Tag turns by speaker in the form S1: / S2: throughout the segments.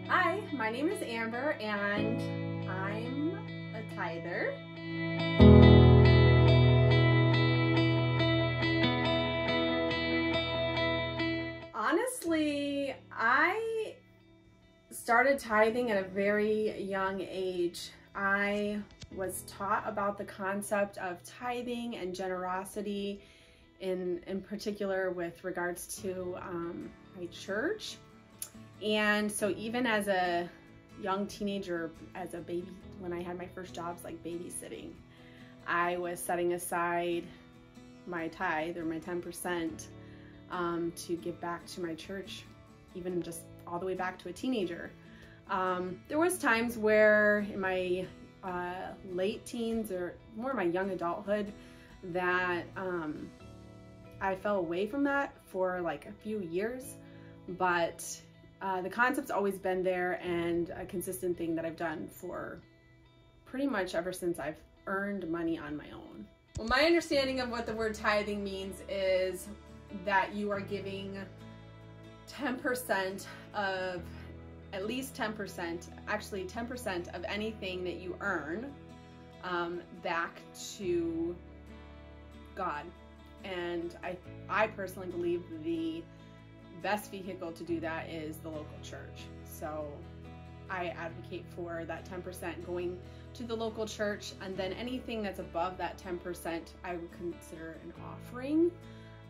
S1: Hi, my name is Amber and I'm a tither. Honestly, I started tithing at a very young age. I was taught about the concept of tithing and generosity in particular with regards to my church. And so even as a young teenager, as a baby, when I had my first jobs like babysitting, I was setting aside my tithe or my 10% to give back to my church, even just all the way back to a teenager. There was times where in my late teens or more my young adulthood that I fell away from that for like a few years, but the concept's always been there and a consistent thing that I've done for pretty much ever since I've earned money on my own. Well, my understanding of what the word tithing means is that you are giving 10% of, at least 10%, actually 10% of anything that you earn back to God. And I personally believe the best vehicle to do that is the local church. So I advocate for that 10% going to the local church, and then anything that's above that 10% I would consider an offering.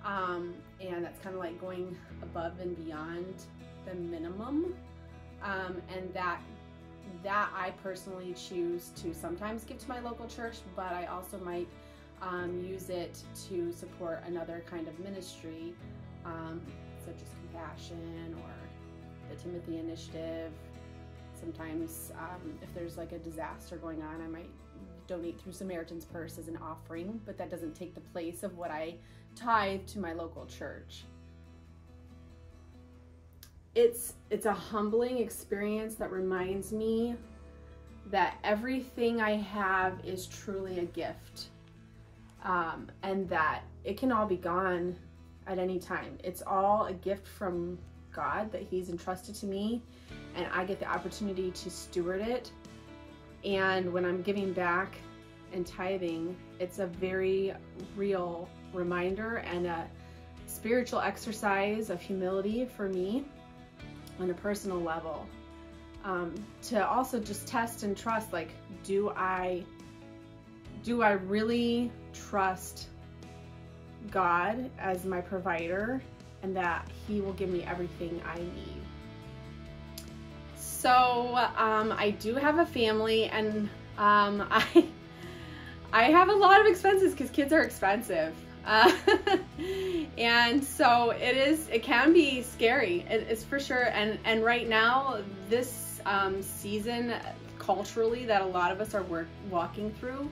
S1: And that's kind of like going above and beyond the minimum. And that I personally choose to sometimes give to my local church, but I also might use it to support another kind of ministry, such as Compassion or the Timothy Initiative. Sometimes if there's like a disaster going on, I might donate through Samaritan's Purse as an offering, but that doesn't take the place of what I tithe to my local church. It's a humbling experience that reminds me that everything I have is truly a gift, and that it can all be gone at any time. It's all a gift from God that He's entrusted to me, and I get the opportunity to steward it. And when I'm giving back and tithing, it's a very real reminder and a spiritual exercise of humility for me on a personal level, to also just test and trust, like, do I really trust God as my provider and that He will give me everything I need. So I do have a family, and I have a lot of expenses because kids are expensive. And so it can be scary, it's for sure. And right now, this season culturally that a lot of us are walking through,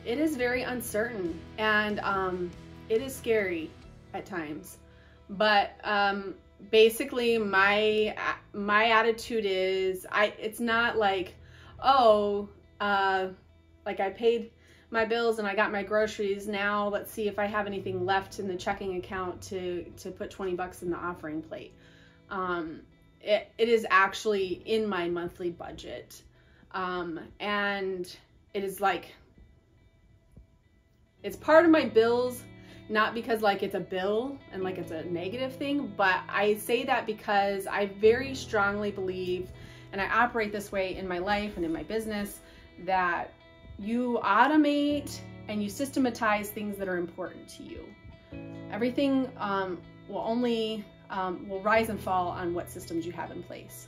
S1: it is very uncertain, and it is scary at times. But basically my attitude is, it's not like, oh, like I paid my bills and I got my groceries, now let's see if I have anything left in the checking account to put 20 bucks in the offering plate. It is actually in my monthly budget, and it is like, it's part of my bills, not because like it's a bill and like it's a negative thing, but I say that because I very strongly believe, and I operate this way in my life and in my business, that you automate and you systematize things that are important to you. Everything will rise and fall on what systems you have in place.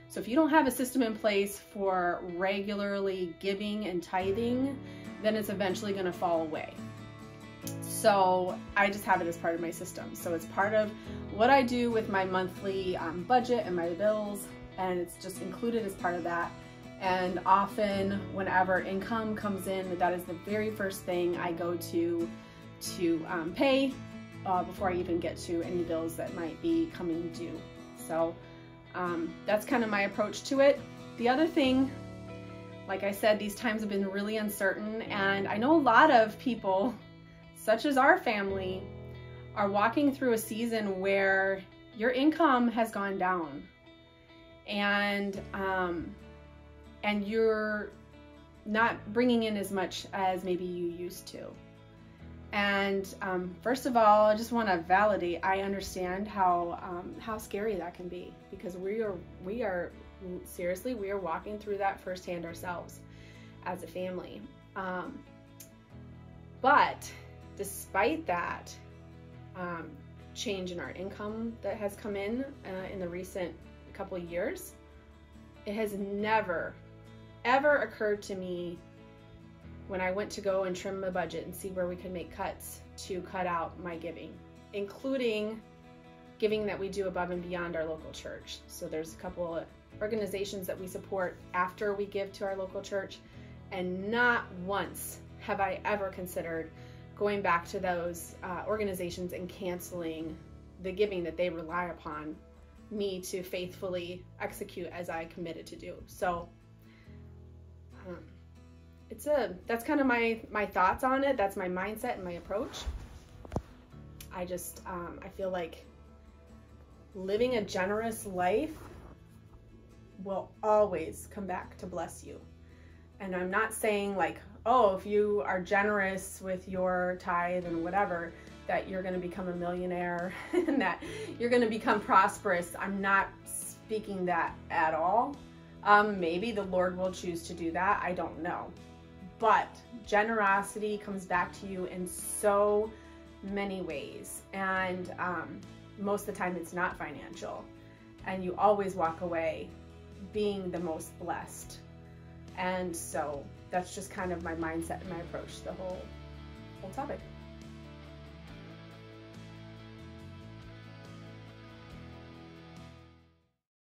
S1: So if you don't have a system in place for regularly giving and tithing, then it's eventually going to fall away. So I just have it as part of my system. So it's part of what I do with my monthly budget and my bills, and it's just included as part of that. And often whenever income comes in, that is the very first thing I go to pay before I even get to any bills that might be coming due. So that's kind of my approach to it. The other thing, like I said, these times have been really uncertain, and I know a lot of people, such as our family, are walking through a season where your income has gone down. and you're not bringing in as much as maybe you used to. And first of all, I just want to validate, I understand how scary that can be, because we are seriously, we are walking through that firsthand ourselves as a family. But despite that change in our income that has come in the recent couple of years, it has never, ever occurred to me when I went to go and trim the budget and see where we could make cuts to cut out my giving, including giving that we do above and beyond our local church. So there's a couple of organizations that we support after we give to our local church, and not once have I ever considered going back to those organizations and canceling the giving that they rely upon me to faithfully execute as I committed to do. So that's kind of my thoughts on it. That's my mindset and my approach. I just I feel like living a generous life will always come back to bless you. And I'm not saying like, oh, if you are generous with your tithe and whatever, that you're going to become a millionaire and that you're going to become prosperous. I'm not speaking that at all. Maybe the Lord will choose to do that. I don't know. But generosity comes back to you in so many ways. And most of the time it's not financial. And you always walk away being the most blessed. And so that's just kind of my mindset and my approach to the whole topic.